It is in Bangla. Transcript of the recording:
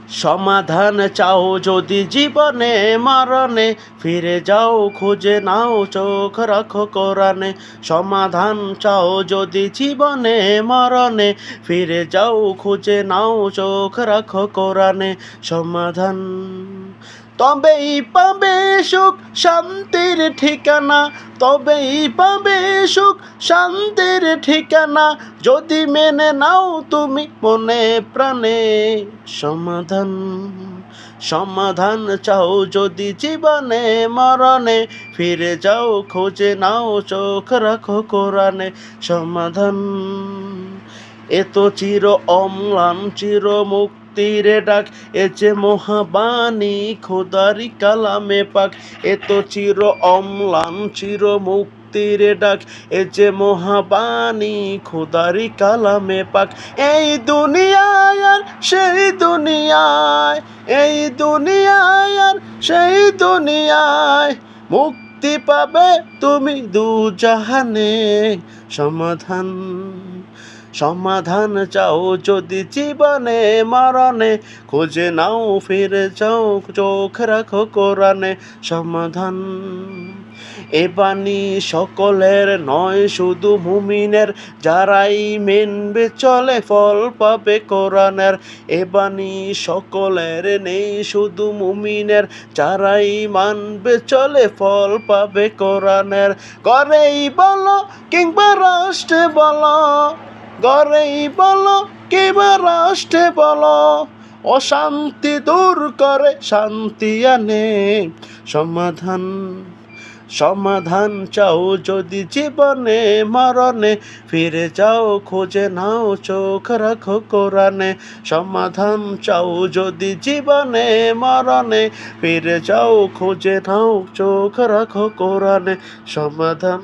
সমাধান চাও যদি জীবনে মরণে, ফিরে যাও খুঁজে নাও চোখ রাখো কোরআনে। সমাধান চাও যদি জীবনে মরণে, ফিরে যাও খুঁজে নাও চোখ রাখো কোরআনে। সমাধান তবেই পাবে সুখ শান্তির ঠিকানা, তবেই পাবে সুখ শান্তির ঠিকানা, যদি মেনে নাও তুমি মনে প্রাণে। সমাধান সমাধান চাও যদি জীবনে মরণে, ফিরে যাও খুঁজে নাও চোখ রাখো কোরআনে। সমাধান এত চির অম্লান চির মুক্তির ডাক, এ যে মহাবাণী খোদারি কালামে পাক। এত চির অম্লান চির মুক্তির ডাক, এ যে মহাবাণী খোদারি কালামে পাক। এই দুনিয়ায় আর সেই দুনিয়ায়, এই দুনিয়ায় আর সেই দুনিয়ায়, মুক্তি পাবে তুমি দু জাহানে। সমাধান সমাধান চাও যদি জীবনে মরণে, খুঁজে নাও ফিরে যাও চোখ রাখো কোরআনে। সমাধান এ বাণী সকলের নয় শুধু মুমিনের, যারাই মেনবে চলে ফল পাবে কোরআনের। এ বাণী সকলের নেই শুধু মুমিনের, যারাই মানবে চলে ফল পাবে কোরআনের। ঘরেই বলো কিংবা রাষ্ট্রে বলো, ঘরেই বলো কিংবা রাষ্ট্রে বলো, অশান্তি দূর করে শান্তি আনে। সমাধান সমাধান চাও যদি জীবনে মরণে, ফিরে যাও খুঁজে নাও চোখ রাখো কোরআনে। সমাধান চাও যদি জীবনে মরণে, ফিরে যাও খুঁজে নাও চোখ রাখো কোরআনে। সমাধান।